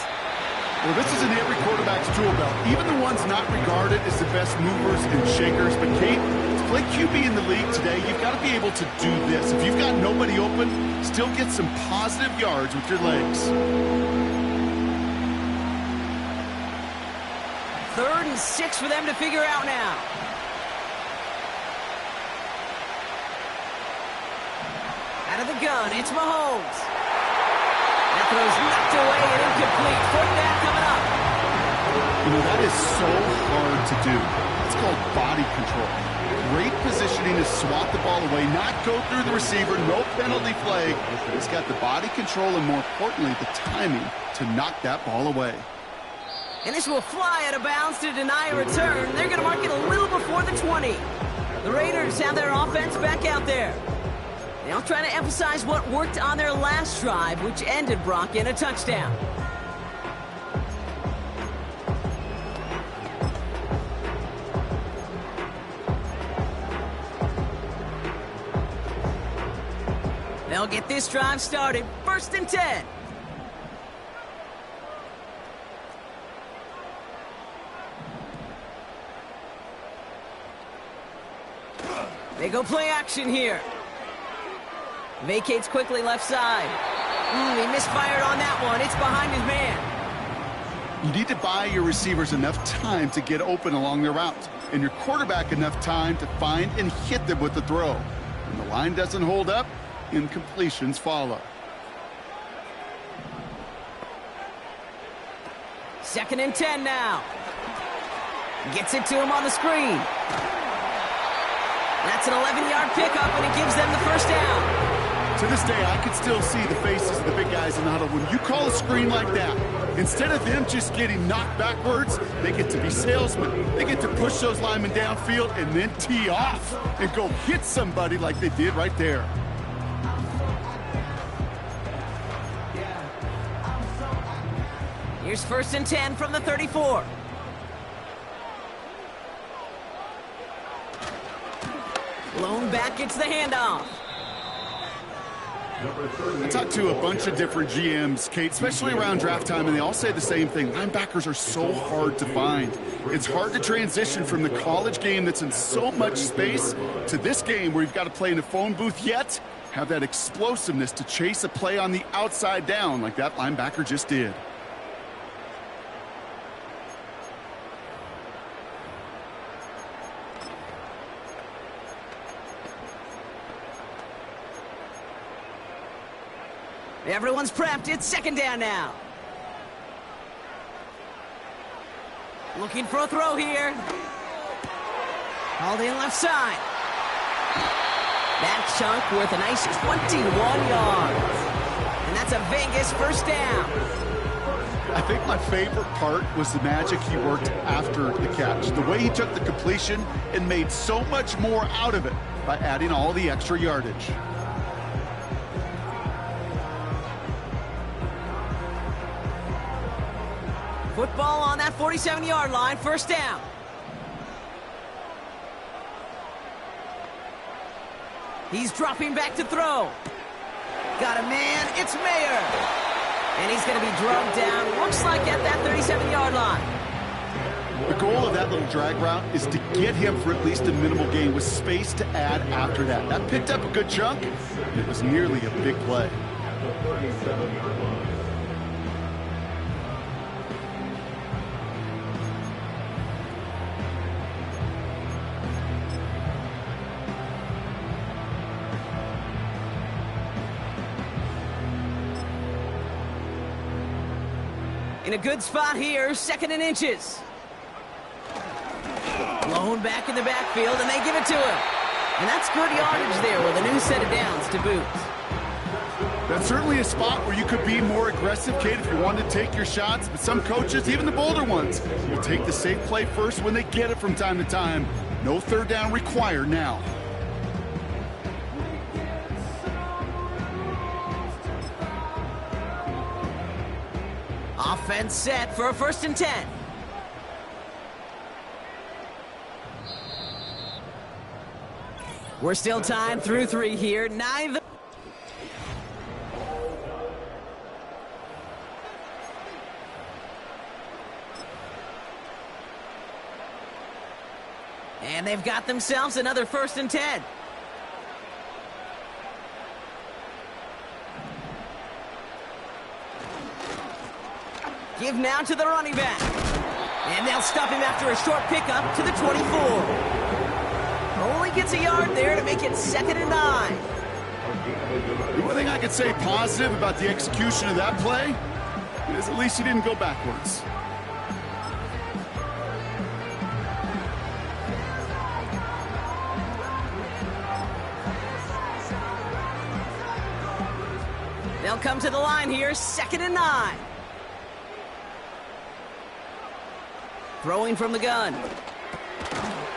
Well, this is in every quarterback's tool belt, even the ones not regarded as the best movers and shakers. But, Kate, to play QB in the league today, you've got to be able to do this. If you've got nobody open, still get some positive yards with your legs. 3rd and 6 for them to figure out now. Out of the gun, it's Mahomes. That throw's knocked away and incomplete. 4th down coming up. You know, that is so hard to do. It's called body control. Great positioning to swat the ball away, not go through the receiver, no penalty flag. He's got the body control and, more importantly, the timing to knock that ball away. And this will fly out of bounds to deny a return. They're going to mark it a little before the 20. The Raiders have their offense back out there. Now trying to emphasize what worked on their last drive, which ended, Brock, in a touchdown. They'll get this drive started. 1st and 10. They go play action here. Vacates quickly left side. He misfired on that one. It's behind his man. You need to buy your receivers enough time to get open along their route, and your quarterback enough time to find and hit them with the throw. When the line doesn't hold up, incompletions follow. 2nd and 10 now. Gets it to him on the screen. That's an 11-yard pickup, and it gives them the 1st down. To this day, I can still see the faces of the big guys in the huddle. When you call a screen like that, instead of them just getting knocked backwards, they get to be salesmen. They get to push those linemen downfield and then tee off and go hit somebody like they did right there. Here's 1st and 10 from the 34. Blown back, gets the handoff. I talked to a bunch of different GMs, Kate, especially around draft time, and they all say the same thing. Linebackers are so hard to find. It's hard to transition from the college game that's in so much space to this game where you've got to play in a phone booth, yet have that explosiveness to chase a play on the outside down like that linebacker just did. Everyone's prepped. It's 2nd down now. Looking for a throw here. Called in left side. That chunk worth a nice 21 yards. And that's a Vegas 1st down. I think my favorite part was the magic he worked after the catch. The way he took the completion and made so much more out of it by adding all the extra yardage. Football on that 47-yard line, first down. He's dropping back to throw. Got a man, it's Mayer. And he's going to be drugged down, looks like at that 37-yard line. The goal of that little drag route is to get him for at least a minimal gain with space to add after that. That picked up a good chunk, and it was nearly a big play. In a good spot here, 2nd and inches. Blown back in the backfield, and they give it to him. And that's good yardage there with a new set of downs to boot. That's certainly a spot where you could be more aggressive, Kate, if you wanted to take your shots. But some coaches, even the bolder ones, will take the safe play first when they get it from time to time. No third down required now. Offense set for a 1st and 10. We're still tied through 3 here. Neither. And they've got themselves another 1st and 10. Give now to the running back. And they'll stop him after a short pickup to the 24. Only gets a yard there to make it 2nd and 9. The one thing I could say positive about the execution of that play is at least he didn't go backwards. They'll come to the line here, 2nd and 9. Throwing from the gun.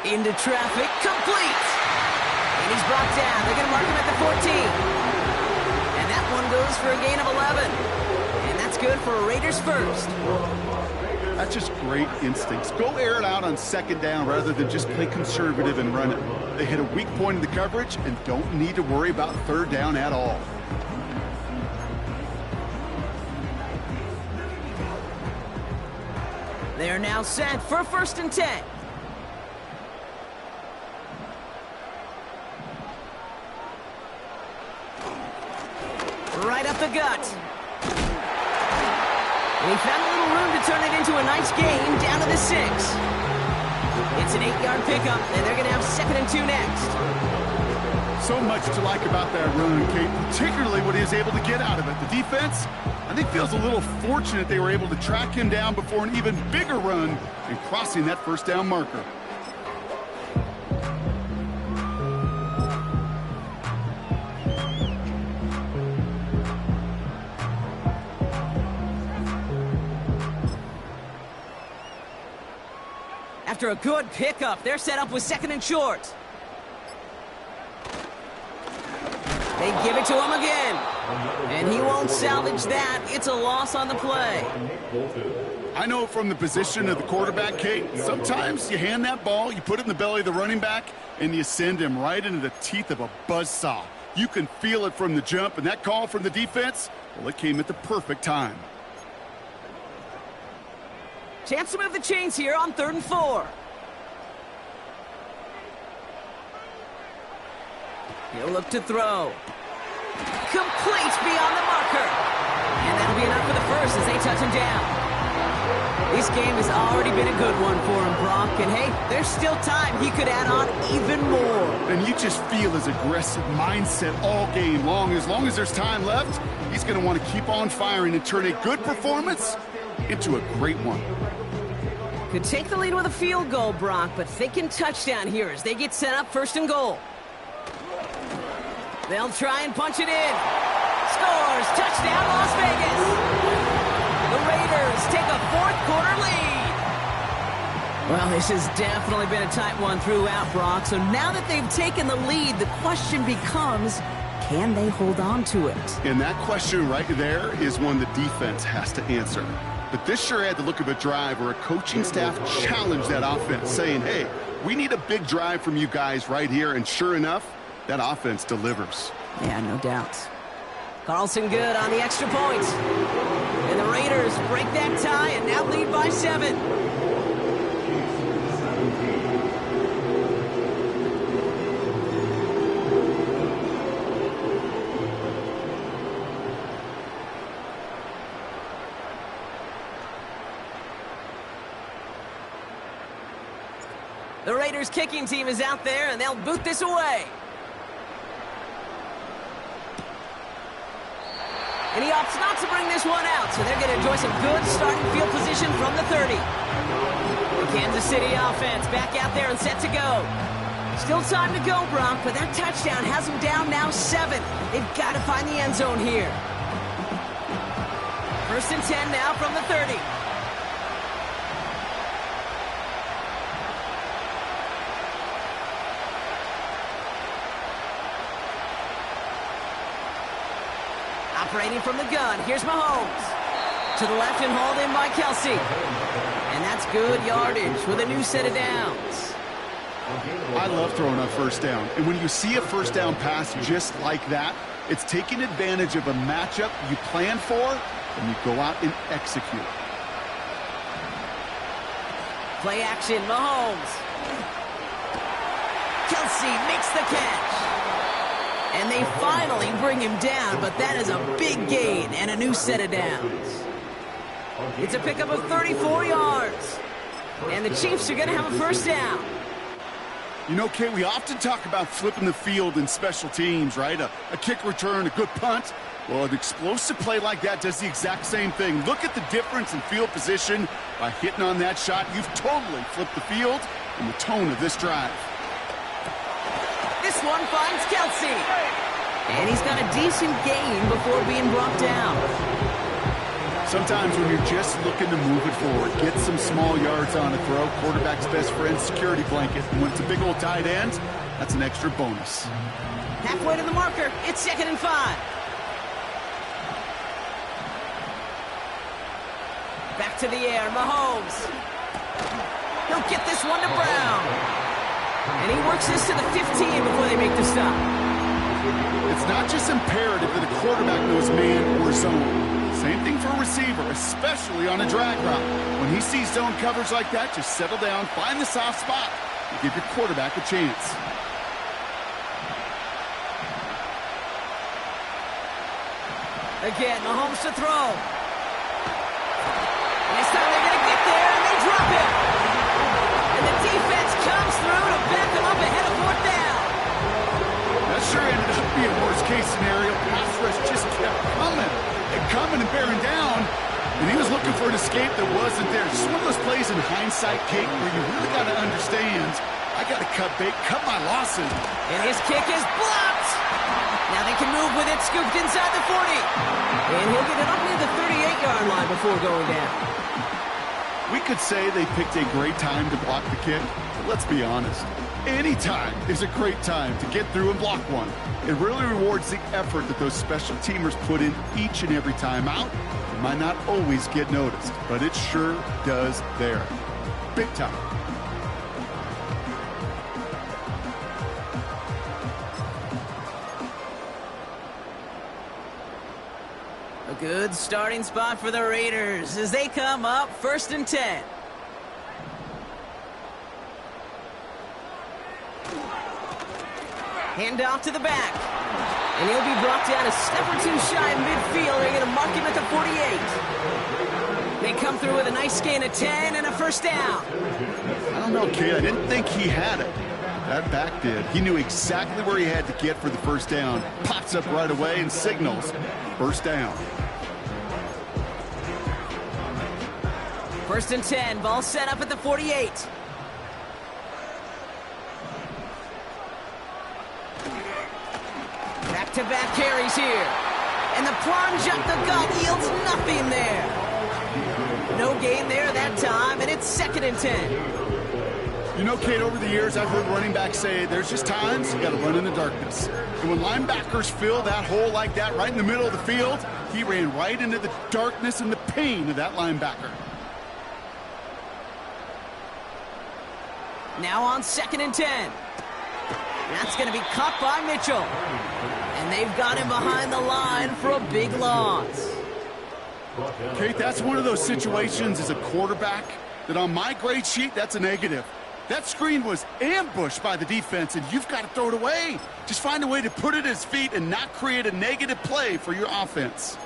Into traffic, complete. And he's brought down. They're going to mark him at the 14. And that one goes for a gain of 11. And that's good for a Raiders first. That's just great instincts. Go air it out on 2nd down rather than just play conservative and run it. They hit a weak point in the coverage and don't need to worry about 3rd down at all. They are now set for 1st and 10. Right up the gut. And he found a little room to turn it into a nice game down to the 6. It's an 8-yard pickup, and they're going to have 2nd and 2 next. So much to like about that run, Kate, particularly what he was able to get out of it. The defense, I think, feels a little fortunate they were able to track him down before an even bigger run and crossing that 1st down marker. After a good pickup, they're set up with 2nd and short. They give it to him again. And he won't salvage that. It's a loss on the play. I know from the position of the quarterback, Kate, sometimes you hand that ball, you put it in the belly of the running back, and you send him right into the teeth of a buzzsaw. You can feel it from the jump, and that call from the defense, well, it came at the perfect time. Chance to move the chains here on 3rd and 4. He'll look to throw. Complete beyond the marker. And that'll be enough for the first as they touch him down. This game has already been a good one for him, Brock. And hey, there's still time. He could add on even more. And you just feel his aggressive mindset all game long. As long as there's time left, he's going to want to keep on firing and turn a good performance into a great one. Could take the lead with a field goal, Brock, but thinking touchdown here as they get set up 1st and goal. They'll try and punch it in. Scores! Touchdown, Las Vegas! The Raiders take a 4th quarter lead. Well, this has definitely been a tight one throughout, Brock. So now that they've taken the lead, the question becomes, can they hold on to it? And that question right there is one the defense has to answer. but this sure had the look of a drive where a coaching staff challenged that offense, saying, hey, we need a big drive from you guys right here, and sure enough, that offense delivers. Yeah, no doubt. Carlson good on the extra point. And the Raiders break that tie and now lead by 7. The Raiders kicking team is out there, and they'll boot this away. And he opts not to bring this one out, so they're going to enjoy some good starting field position from the 30. The Kansas City offense back out there and set to go. Still time to go, Brock, but that touchdown has them down now 7. They've got to find the end zone here. 1st and 10 now from the 30. Operating from the gun, here's Mahomes. To the left and hauled in by Kelsey. And that's good yardage with a new set of downs. I love throwing on 1st down. And when you see a 1st down pass just like that, it's taking advantage of a matchup you plan for, and you go out and execute. Play action, Mahomes. Kelsey makes the catch. And they finally bring him down, but that is a big gain and a new set of downs. It's a pickup of 34 yards. And the Chiefs are going to have a 1st down. You know, Kate, we often talk about flipping the field in special teams, right? A kick return, a good punt. Well, an explosive play like that does the exact same thing. Look at the difference in field position. By hitting on that shot, you've totally flipped the field and the tone of this drive. This one finds Kelsey. And he's got a decent gain before being brought down. Sometimes when you're just looking to move it forward, get some small yards on a throw, quarterback's best friend, security blanket. And when it's a big old tight end, that's an extra bonus. Halfway to the marker, it's 2nd and 5. Back to the air, Mahomes. He'll get this one to Brown. And he works this to the 15 before they make the stop. It's not just imperative that a quarterback knows man or zone. Same thing for a receiver, especially on a drag route. When he sees zone coverage like that, just settle down, find the soft spot, and give your quarterback a chance. Again, Mahomes to throw. This time they're going to get there, and they drop it. And the defense comes through to back them up ahead of 4th down. That sure ended up being a worst-case scenario. Pass rush just kept coming and bearing down, and he was looking for an escape that wasn't there. Just one of those plays in hindsight, Kate, where you really got to understand, I got to cut my losses. And his kick is blocked. Now they can move with it, scooped inside the 40. And he'll get it up near the 38-yard line before going down. We could say they picked a great time to block the kick, but let's be honest. Any time is a great time to get through and block one. It really rewards the effort that those special teamers put in each and every time out. It might not always get noticed, but it sure does there. Big time. A good starting spot for the Raiders as they come up 1st and 10. Hand off to the back. And he'll be brought down a step or two shy of midfield. They're going to mark him at the 48. They come through with a nice gain of 10 and a 1st down. I don't know, kid. I didn't think he had it. That back did. He knew exactly where he had to get for the 1st down. Pops up right away and signals 1st down. 1st and 10. Ball set up at the 48. Back-to-back carries here. And the plunge up the gut yields nothing there. No gain there that time, and it's 2nd and 10. You know, Kate, over the years, I've heard running backs say there's just times you got to run in the darkness. And when linebackers fill that hole like that right in the middle of the field, He ran right into the darkness and the pain of that linebacker. Now on 2nd and 10. That's going to be caught by Mitchell. And they've got him behind the line for a big loss. Kate, that's one of those situations as a quarterback that on my grade sheet, that's a negative. That screen was ambushed by the defense, and you've got to throw it away. Just find a way to put it at his feet and not create a negative play for your offense.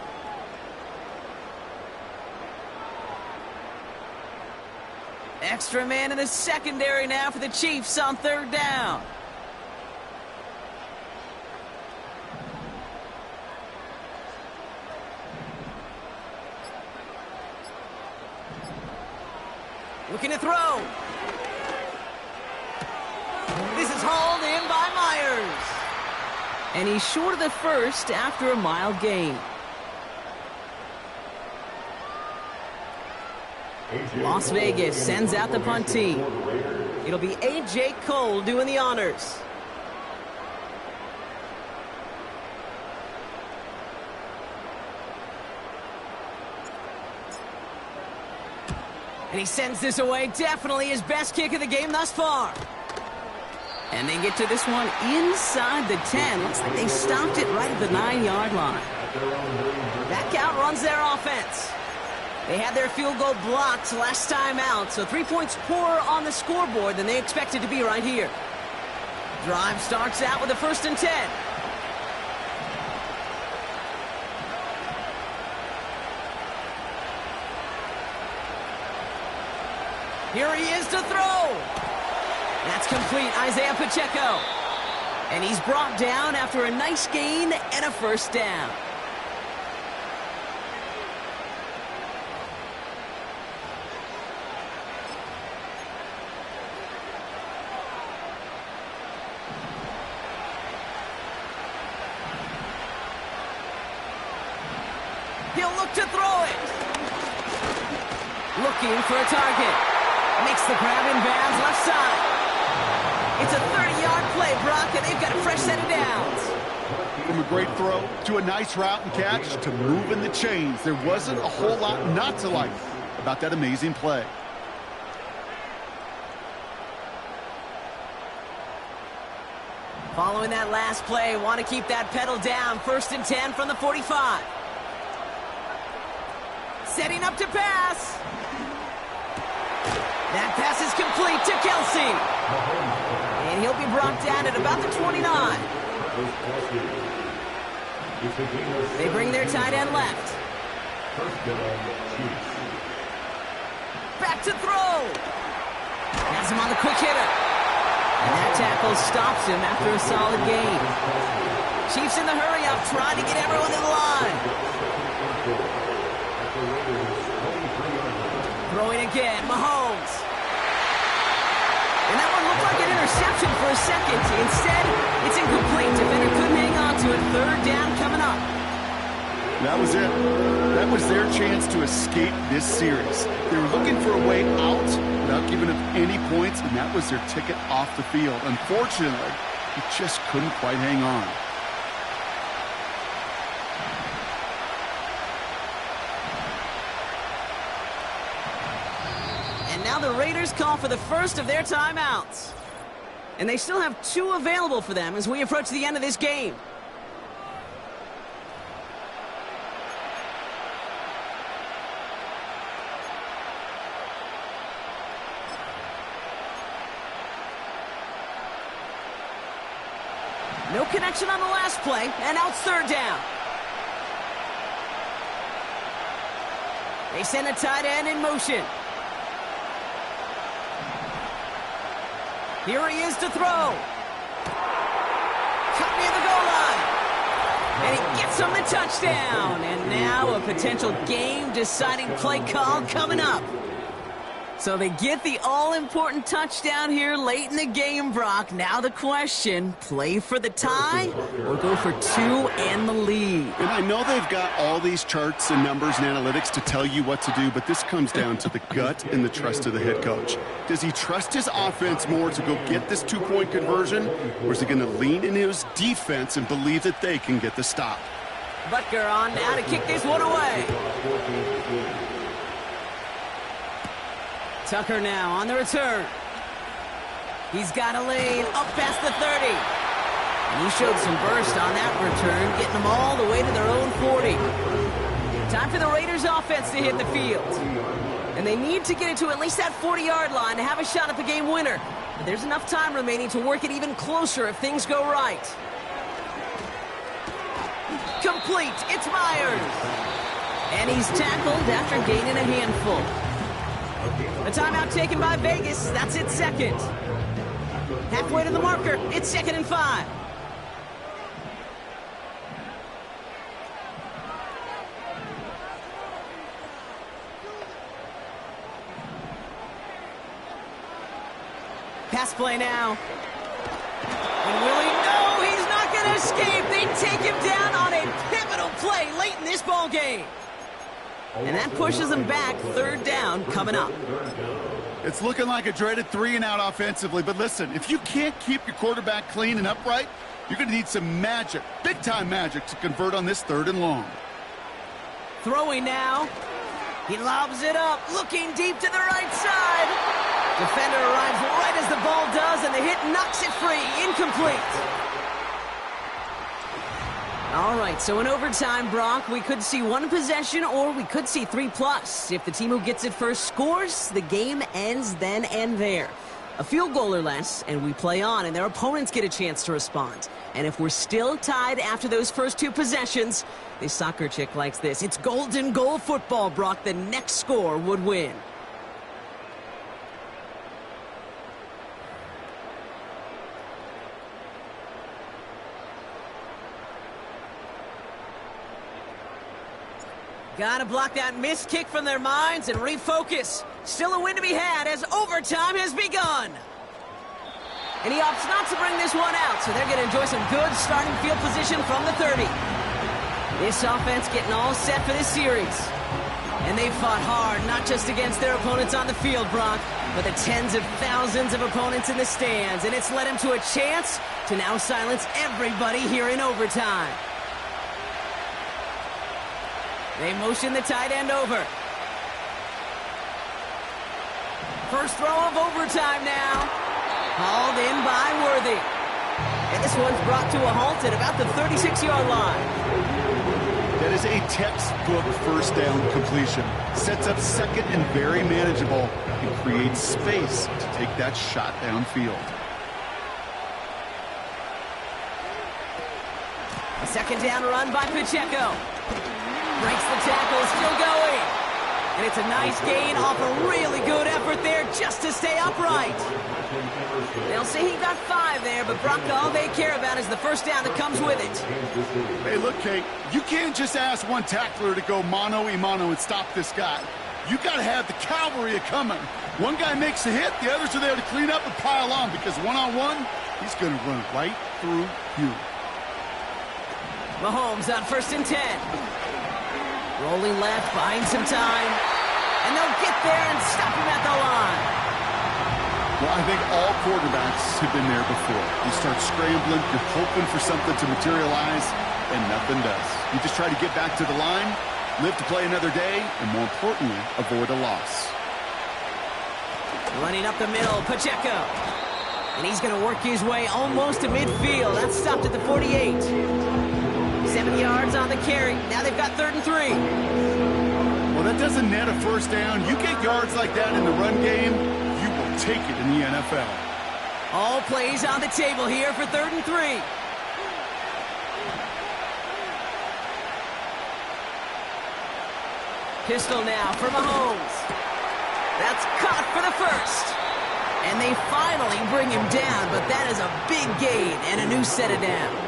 Extra man in the secondary now for the Chiefs on 3rd down. Looking to throw. This is hauled in by Myers. And he's short of the first after a mile gain. Las Vegas sends out the punt team. It'll be A.J. Cole doing the honors. And he sends this away. Definitely his best kick of the game thus far. And they get to this one inside the 10. Looks like they stopped it right at the 9-yard line. That count runs their offense. They had their field goal blocked last time out, so 3 points poorer on the scoreboard than they expected to be right here. Drive starts out with a 1st and 10. Here he is to throw. That's complete, Isaiah Pacheco. And he's brought down after a nice gain and a 1st down. He'll look to throw it. Looking for a target. Makes the grab in bounds left side. It's a 30-yard play, Brock, and they've got a fresh set of downs. From a great throw to a nice route and catch to moving the chains, there wasn't a whole lot not to like about that amazing play. Following that last play, want to keep that pedal down. 1st and 10 from the 45. Setting up to pass. That pass is complete to Kelsey. And he'll be brought down at about the 29. They bring their tight end left. Back to throw. Has him on the quick hitter. And that tackle stops him after a solid gain. Chiefs in the hurry-up, trying to get everyone to the line. Throwing again, Mahomes. And that one looked like an interception for a second. Instead, it's incomplete. Defender couldn't hang on to it. 3rd down coming up. That was it. That was their chance to escape this series. They were looking for a way out without giving up any points, and that was their ticket off the field. Unfortunately, he just couldn't quite hang on. Now the Raiders call for the first of their timeouts. And they still have 2 available for them as we approach the end of this game. No connection on the last play, and now it's 3rd down. They send a tight end in motion. Here he is to throw. Cut near the goal line. And he gets him the touchdown. And now a potential game-deciding play call coming up. So they get the all-important touchdown here late in the game, Brock. Now the question, play for the tie or go for 2 and the lead? And I know they've got all these charts and numbers and analytics to tell you what to do, but this comes down to the gut and the trust of the head coach. Does he trust his offense more to go get this 2-point conversion, or is he going to lean into his defense and believe that they can get the stop? Butker on now to kick this one away. Tucker now on the return. He's got a lane up past the 30. And he showed some burst on that return, getting them all the way to their own 40. Time for the Raiders offense to hit the field. And they need to get it to at least that 40-yard line to have a shot at the game winner. But there's enough time remaining to work it even closer if things go right. Complete. It's Myers. And he's tackled after gaining a handful. A timeout taken by Vegas. That's its second. Halfway to the marker. It's 2nd and 5. Pass play now. And Willie, no, he's not going to escape. They take him down on a pivotal play late in this ball game. And that pushes them back. 3rd down coming up. It's looking like a dreaded 3-and-out offensively, but listen, if you can't keep your quarterback clean and upright, you're going to need some magic, big-time magic, to convert on this 3rd and long. Throwing now. He lobs it up, looking deep to the right side. Defender arrives right as the ball does, and the hit knocks it free. Incomplete. All right, so in overtime, Brock, we could see 1 possession or we could see 3+. If the team who gets it first scores, the game ends then and there. A field goal or less, and we play on, and their opponents get a chance to respond. And if we're still tied after those first 2 possessions, this soccer chick likes this. It's golden goal football, Brock. The next score would win. Gotta block that missed kick from their minds and refocus. Still a win to be had as overtime has begun. And he opts not to bring this one out, so they're going to enjoy some good starting field position from the 30. This offense getting all set for this series. And they fought hard, not just against their opponents on the field, Brock, but the tens of thousands of opponents in the stands. And it's led them to a chance to now silence everybody here in overtime. They motion the tight end over. First throw of overtime now. Hauled in by Worthy. And this one's brought to a halt at about the 36-yard line. That is a textbook first down completion. Sets up 2nd and very manageable and creates space to take that shot downfield. A 2nd down run by Pacheco. Breaks the tackle, still going. And it's a nice gain off a really good effort there just to stay upright. They'll say he got 5 there, but Brock, all they care about is the first down that comes with it. Hey, look, Kate, you can't just ask one tackler to go mano-a-mano and stop this guy. You got to have the cavalry coming. One guy makes a hit, the others are there to clean up and pile on, because one-on-one, he's going to run right through you. Mahomes on 1st and 10. Rolling left, buying some time. And they'll get there and stop him at the line. Well, I think all quarterbacks have been there before. You start scrambling, you're hoping for something to materialize, and nothing does. You just try to get back to the line, live to play another day, and more importantly, avoid a loss. Running up the middle, Pacheco. And he's going to work his way almost to midfield. That's stopped at the 48. 7 yards on the carry. Now they've got 3rd and 3. Well, that doesn't net a first down. You get yards like that in the run game, you will take it in the NFL. All plays on the table here for 3rd and 3. Pistol now for Mahomes. That's caught for the first. And they finally bring him down, but that is a big gain and a new set of downs.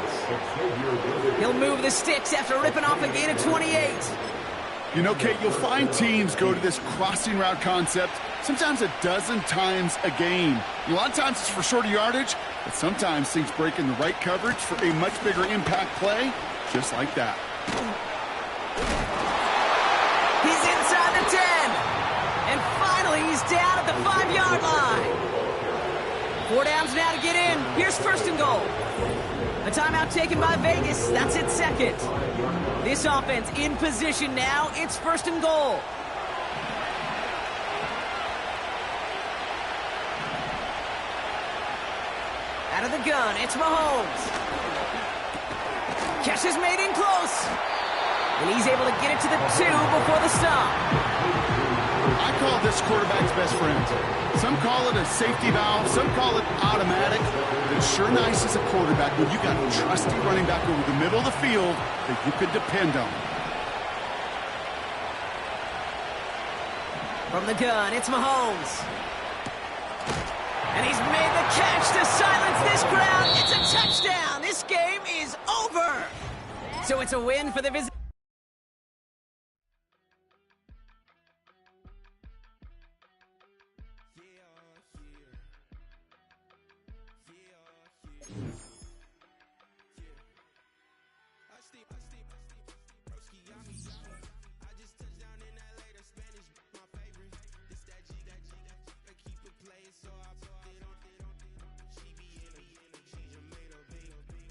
He'll move the sticks after ripping off a gain of 28. You know, Kate, you'll find teams go to this crossing route concept sometimes a dozen times a game. A lot of times it's for shorter yardage, but sometimes things break in the right coverage for a much bigger impact play, just like that. He's inside the 10. And finally, he's down at the 5-yard line. 4 downs now to get in. Here's first and goal. A timeout taken by Vegas. That's its second. This offense in position now. It's first and goal. Out of the gun, it's Mahomes. Catch is made in close. And he's able to get it to the 2 before the stop. I call this quarterback's best friend. Some call it a safety valve, some call it automatic. But it's sure nice as a quarterback when you got a trusty running back over the middle of the field that you could depend on. From the gun, it's Mahomes. And he's made the catch to silence this crowd. It's a touchdown. This game is over. So it's a win for the visit.